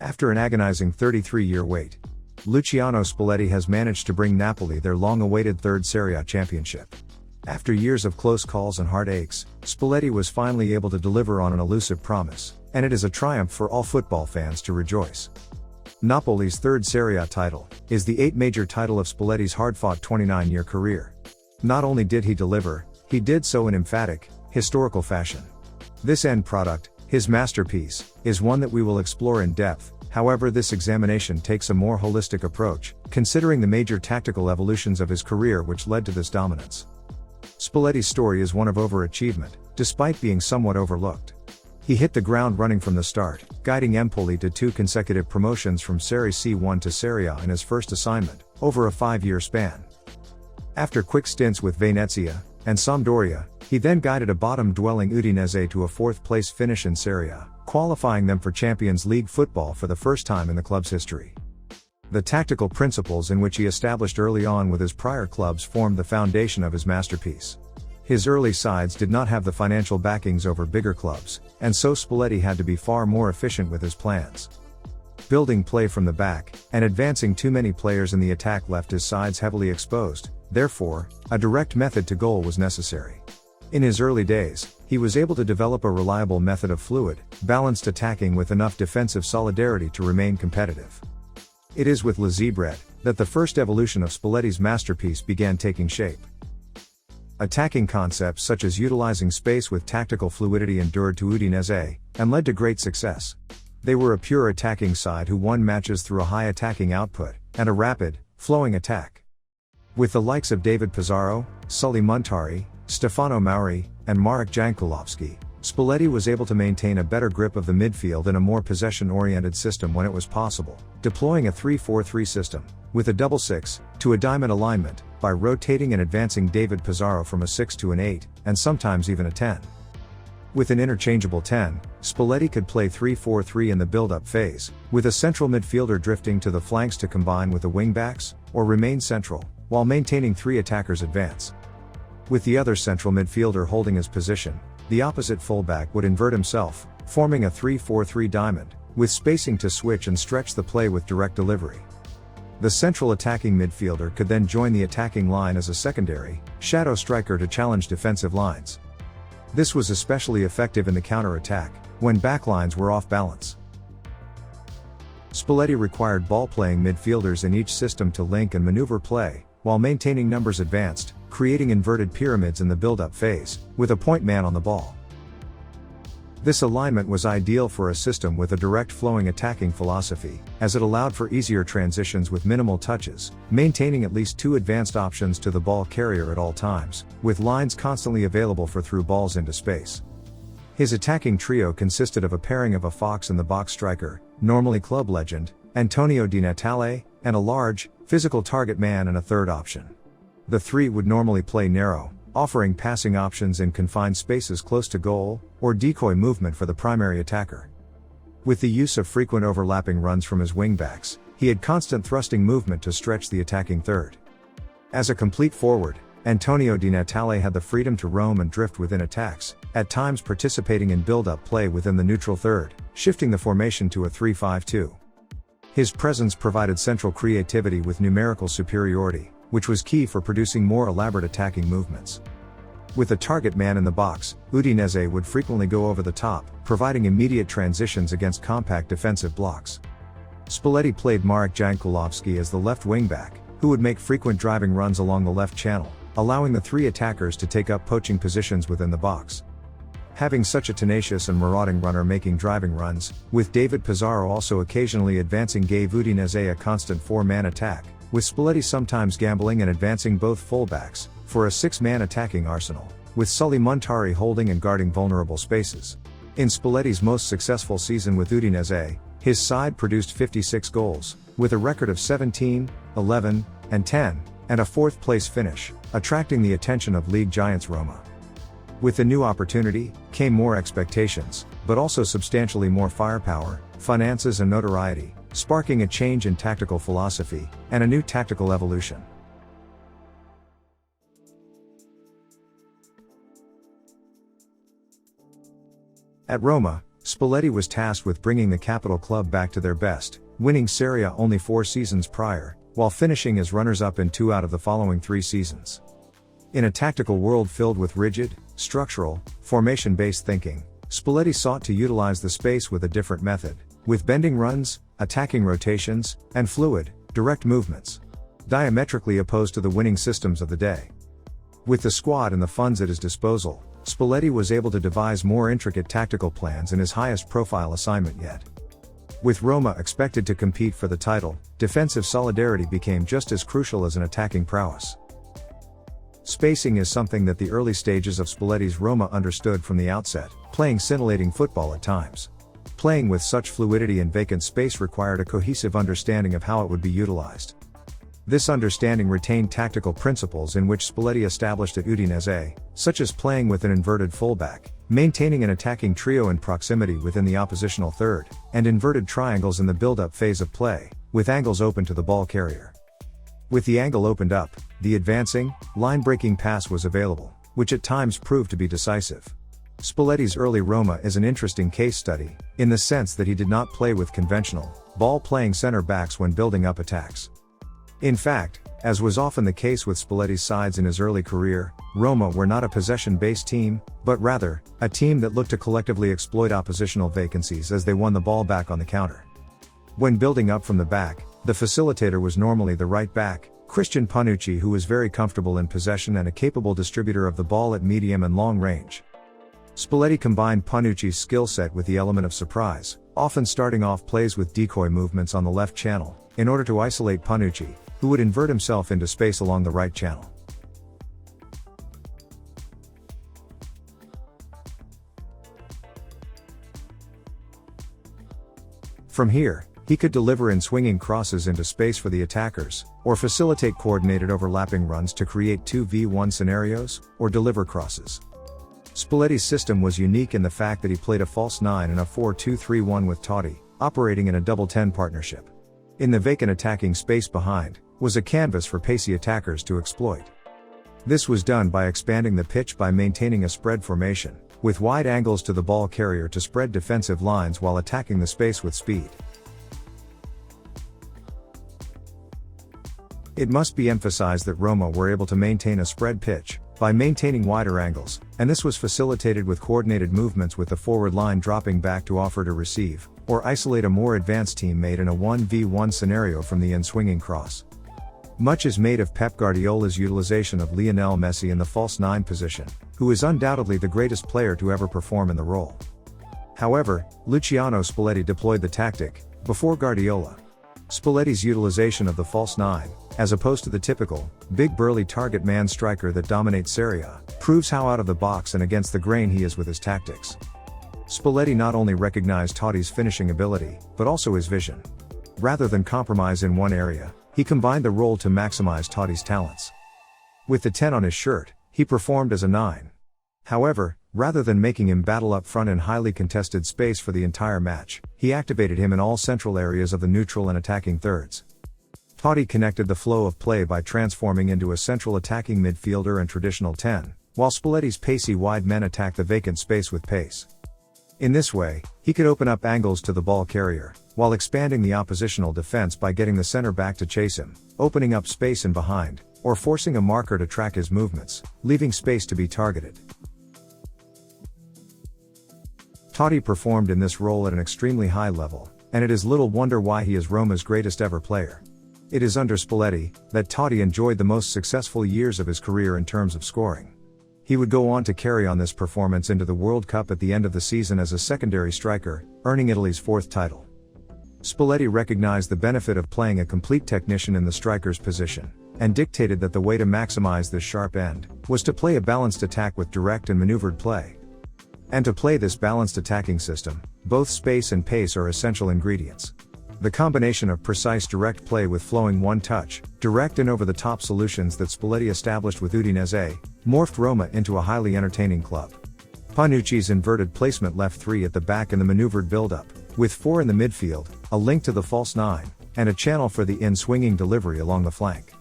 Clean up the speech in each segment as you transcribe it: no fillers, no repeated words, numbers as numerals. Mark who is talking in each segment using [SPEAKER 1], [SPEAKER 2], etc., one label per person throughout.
[SPEAKER 1] After an agonizing 33-year wait, Luciano Spalletti has managed to bring Napoli their long-awaited third Serie A championship. After years of close calls and heartaches, Spalletti was finally able to deliver on an elusive promise, and it is a triumph for all football fans to rejoice. Napoli's third Serie A title is the 8th major title of Spalletti's hard-fought 29-year career. Not only did he deliver, he did so in emphatic, historical fashion. This end product, his masterpiece, is one that we will explore in depth. However, this examination takes a more holistic approach, considering the major tactical evolutions of his career which led to this dominance. Spalletti's story is one of overachievement, despite being somewhat overlooked. He hit the ground running from the start, guiding Empoli to 2 consecutive promotions from Serie C1 to Serie A in his first assignment, over a 5-year span. After quick stints with Venezia and Sampdoria, he then guided a bottom-dwelling Udinese to a 4th-place finish in Serie A, qualifying them for Champions League football for the first time in the club's history. The tactical principles in which he established early on with his prior clubs formed the foundation of his masterpiece. His early sides did not have the financial backings over bigger clubs, and so Spalletti had to be far more efficient with his plans. Building play from the back, and advancing too many players in the attack left his sides heavily exposed, therefore, a direct method to goal was necessary. In his early days, he was able to develop a reliable method of fluid, balanced attacking with enough defensive solidarity to remain competitive. It is with La Zebret that the first evolution of Spalletti's masterpiece began taking shape. Attacking concepts such as utilizing space with tactical fluidity endured to Udinese, and led to great success. They were a pure attacking side who won matches through a high attacking output, and a rapid, flowing attack. With the likes of David Pizarro, Sully Montari, Stefano Mauri, and Marek Jankulovski, Spalletti was able to maintain a better grip of the midfield in a more possession-oriented system when it was possible, deploying a 3-4-3 system, with a double 6, to a diamond alignment, by rotating and advancing David Pizarro from a 6 to an 8, and sometimes even a 10. With an interchangeable 10, Spalletti could play 3-4-3 in the build-up phase, with a central midfielder drifting to the flanks to combine with the wing-backs, or remain central, while maintaining 3 attackers advance. With the other central midfielder holding his position, the opposite fullback would invert himself, forming a 3-4-3 diamond, with spacing to switch and stretch the play with direct delivery. The central attacking midfielder could then join the attacking line as a secondary, shadow striker to challenge defensive lines. This was especially effective in the counter-attack, when backlines were off balance. Spalletti required ball-playing midfielders in each system to link and maneuver play, while maintaining numbers advanced, creating inverted pyramids in the build-up phase, with a point man on the ball. This alignment was ideal for a system with a direct flowing attacking philosophy, as it allowed for easier transitions with minimal touches, maintaining at least 2 advanced options to the ball carrier at all times, with lines constantly available for through balls into space. His attacking trio consisted of a pairing of a fox-in-the-box striker, normally club legend, Antonio Di Natale, and a large, physical target man and a third option. The 3 would normally play narrow, offering passing options in confined spaces close to goal, or decoy movement for the primary attacker. With the use of frequent overlapping runs from his wingbacks, he had constant thrusting movement to stretch the attacking third. As a complete forward, Antonio Di Natale had the freedom to roam and drift within attacks, at times participating in build-up play within the neutral third, shifting the formation to a 3-5-2. His presence provided central creativity with numerical superiority, which was key for producing more elaborate attacking movements. With a target man in the box, Udinese would frequently go over the top, providing immediate transitions against compact defensive blocks. Spalletti played Marek Jankulovski as the left wing-back, who would make frequent driving runs along the left channel, allowing the 3 attackers to take up poaching positions within the box. Having such a tenacious and marauding runner making driving runs, with David Pizarro also occasionally advancing, gave Udinese a constant 4-man attack, with Spalletti sometimes gambling and advancing both fullbacks, for a 6-man attacking arsenal, with Sully Montari holding and guarding vulnerable spaces. In Spalletti's most successful season with Udinese, his side produced 56 goals, with a record of 17, 11, and 10, and a 4th-place finish, attracting the attention of league giants Roma. With the new opportunity, came more expectations, but also substantially more firepower, finances and notoriety, sparking a change in tactical philosophy, and a new tactical evolution. At Roma, Spalletti was tasked with bringing the capital club back to their best, winning Serie A only 4 seasons prior, while finishing as runners-up in 2 out of the following 3 seasons. In a tactical world filled with rigid, structural, formation-based thinking, Spalletti sought to utilize the space with a different method, with bending runs, attacking rotations, and fluid, direct movements, diametrically opposed to the winning systems of the day. With the squad and the funds at his disposal, Spalletti was able to devise more intricate tactical plans in his highest profile assignment yet. With Roma expected to compete for the title, defensive solidarity became just as crucial as an attacking prowess. Spacing is something that the early stages of Spalletti's Roma understood from the outset, playing scintillating football at times. Playing with such fluidity and vacant space required a cohesive understanding of how it would be utilized. This understanding retained tactical principles in which Spalletti established at Udinese, such as playing with an inverted fullback, maintaining an attacking trio in proximity within the oppositional third, and inverted triangles in the build-up phase of play, with angles open to the ball carrier. With the angle opened up, the advancing, line-breaking pass was available, which at times proved to be decisive. Spalletti's early Roma is an interesting case study, in the sense that he did not play with conventional, ball-playing center-backs when building up attacks. In fact, as was often the case with Spalletti's sides in his early career, Roma were not a possession-based team, but rather, a team that looked to collectively exploit oppositional vacancies as they won the ball back on the counter. When building up from the back, the facilitator was normally the right back, Christian Panucci, who was very comfortable in possession and a capable distributor of the ball at medium and long range. Spalletti combined Panucci's skill set with the element of surprise, often starting off plays with decoy movements on the left channel, in order to isolate Panucci, who would invert himself into space along the right channel. From here, he could deliver in swinging crosses into space for the attackers, or facilitate coordinated overlapping runs to create 2v1 scenarios, or deliver crosses. Spalletti's system was unique in the fact that he played a false 9 and a 4-2-3-1 with Totti, operating in a double 10 partnership. In the vacant attacking space behind, was a canvas for pacey attackers to exploit. This was done by expanding the pitch by maintaining a spread formation, with wide angles to the ball carrier to spread defensive lines while attacking the space with speed. It must be emphasized that Roma were able to maintain a spread pitch, by maintaining wider angles, and this was facilitated with coordinated movements with the forward line dropping back to offer to receive, or isolate a more advanced teammate in a 1v1 scenario from the in-swinging cross. Much is made of Pep Guardiola's utilization of Lionel Messi in the false 9 position, who is undoubtedly the greatest player to ever perform in the role. However, Luciano Spalletti deployed the tactic, before Guardiola. Spalletti's utilization of the false 9, as opposed to the typical, big burly target man striker that dominates Serie A, proves how out of the box and against the grain he is with his tactics. Spalletti not only recognized Totti's finishing ability, but also his vision. Rather than compromise in one area, he combined the role to maximize Totti's talents. With the 10 on his shirt, he performed as a 9. However, rather than making him battle up front in highly contested space for the entire match, he activated him in all central areas of the neutral and attacking thirds. Totti connected the flow of play by transforming into a central attacking midfielder and traditional 10, while Spalletti's pacey wide men attacked the vacant space with pace. In this way, he could open up angles to the ball carrier, while expanding the oppositional defense by getting the center back to chase him, opening up space in behind, or forcing a marker to track his movements, leaving space to be targeted. Totti performed in this role at an extremely high level, and it is little wonder why he is Roma's greatest ever player. It is under Spalletti that Totti enjoyed the most successful years of his career in terms of scoring. He would go on to carry on this performance into the World Cup at the end of the season as a secondary striker, earning Italy's 4th title. Spalletti recognized the benefit of playing a complete technician in the striker's position, and dictated that the way to maximize this sharp end was to play a balanced attack with direct and maneuvered play. And to play this balanced attacking system, both space and pace are essential ingredients. The combination of precise direct play with flowing one-touch, direct and over-the-top solutions that Spalletti established with Udinese, morphed Roma into a highly entertaining club. Panucci's inverted placement left 3 at the back in the maneuvered build-up, with 4 in the midfield, a link to the false 9, and a channel for the in-swinging delivery along the flank.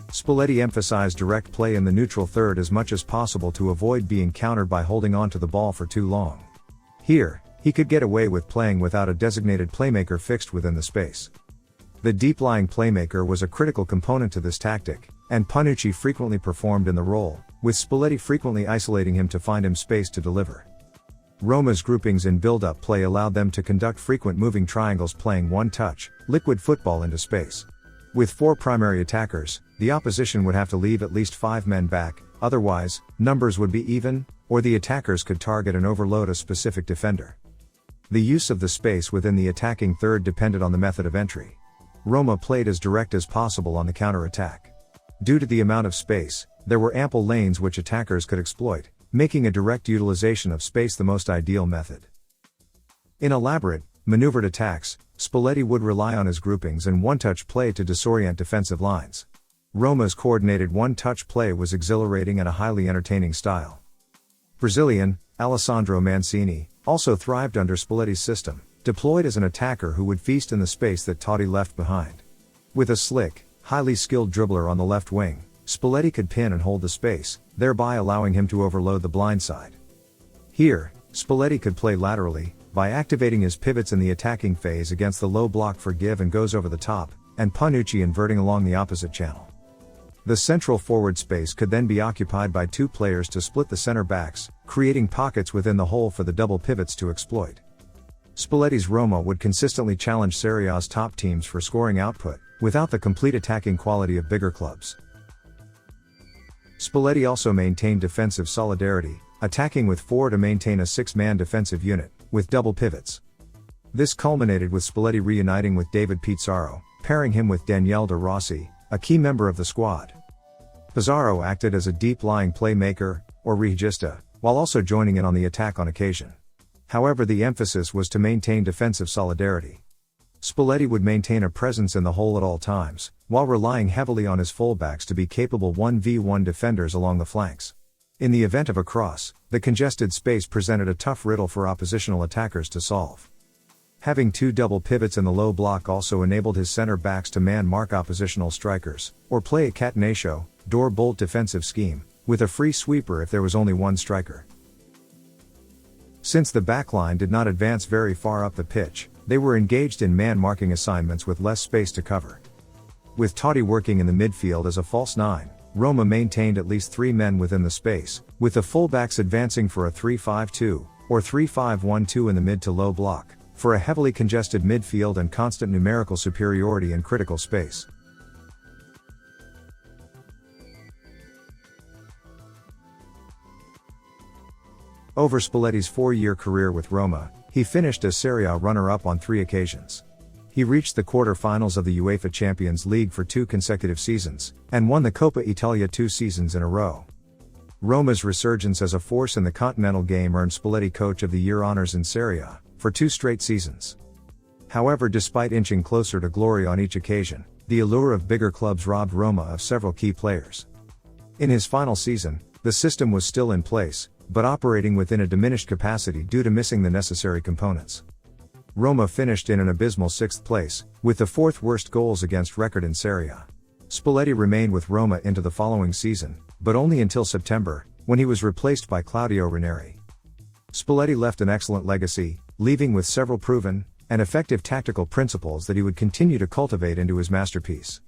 [SPEAKER 1] Spalletti emphasized direct play in the neutral third as much as possible to avoid being countered by holding on to the ball for too long. Here, He could get away with playing without a designated playmaker fixed within the space. The deep-lying playmaker was a critical component to this tactic, and Panucci frequently performed in the role, with Spalletti frequently isolating him to find him space to deliver. Roma's groupings in build-up play allowed them to conduct frequent moving triangles playing one-touch, liquid football into space. With 4 primary attackers, the opposition would have to leave at least 5 men back, otherwise, numbers would be even, or the attackers could target and overload a specific defender. The use of the space within the attacking third depended on the method of entry. Roma played as direct as possible on the counter-attack. Due to the amount of space, there were ample lanes which attackers could exploit, making a direct utilization of space the most ideal method. In elaborate, maneuvered attacks, Spalletti would rely on his groupings and one-touch play to disorient defensive lines. Roma's coordinated one-touch play was exhilarating and a highly entertaining style. Brazilian, Alessandro Mancini, also thrived under Spalletti's system, deployed as an attacker who would feast in the space that Totti left behind. With a slick, highly skilled dribbler on the left wing, Spalletti could pin and hold the space, thereby allowing him to overload the blind side. Here, Spalletti could play laterally, by activating his pivots in the attacking phase against the low block for give and goes over the top, and Panucci inverting along the opposite channel. The central forward space could then be occupied by 2 players to split the center backs, creating pockets within the hole for the double pivots to exploit. Spalletti's Roma would consistently challenge Serie A's top teams for scoring output, without the complete attacking quality of bigger clubs. Spalletti also maintained defensive solidarity, attacking with 4 to maintain a 6-man defensive unit, with double pivots. This culminated with Spalletti reuniting with David Pizarro, pairing him with Daniele De Rossi, a key member of the squad. Pizarro acted as a deep-lying playmaker, or regista, while also joining in on the attack on occasion. However, the emphasis was to maintain defensive solidarity. Spalletti would maintain a presence in the hole at all times, while relying heavily on his fullbacks to be capable 1v1 defenders along the flanks. In the event of a cross, the congested space presented a tough riddle for oppositional attackers to solve. Having 2 double pivots in the low block also enabled his center backs to man-mark oppositional strikers, or play a catenaccio, door-bolt defensive scheme, with a free sweeper if there was only 1 striker. Since the backline did not advance very far up the pitch, they were engaged in man-marking assignments with less space to cover. With Totti working in the midfield as a false 9, Roma maintained at least 3 men within the space, with the fullbacks advancing for a 3-5-2, or 3-5-1-2 in the mid to low block, for a heavily congested midfield and constant numerical superiority in critical space. Over Spalletti's 4-year career with Roma, he finished as Serie A runner-up on 3 occasions. He reached the quarter-finals of the UEFA Champions League for 2 consecutive seasons, and won the Coppa Italia 2 seasons in a row. Roma's resurgence as a force in the continental game earned Spalletti Coach of the Year honors in Serie A, for 2 straight seasons. However, despite inching closer to glory on each occasion, the allure of bigger clubs robbed Roma of several key players. In his final season, the system was still in place, but operating within a diminished capacity due to missing the necessary components. Roma finished in an abysmal 6th place, with the 4th worst goals against record in Serie A. Spalletti remained with Roma into the following season, but only until September, when he was replaced by Claudio Ranieri. Spalletti left an excellent legacy, leaving with several proven and effective tactical principles that he would continue to cultivate into his masterpiece.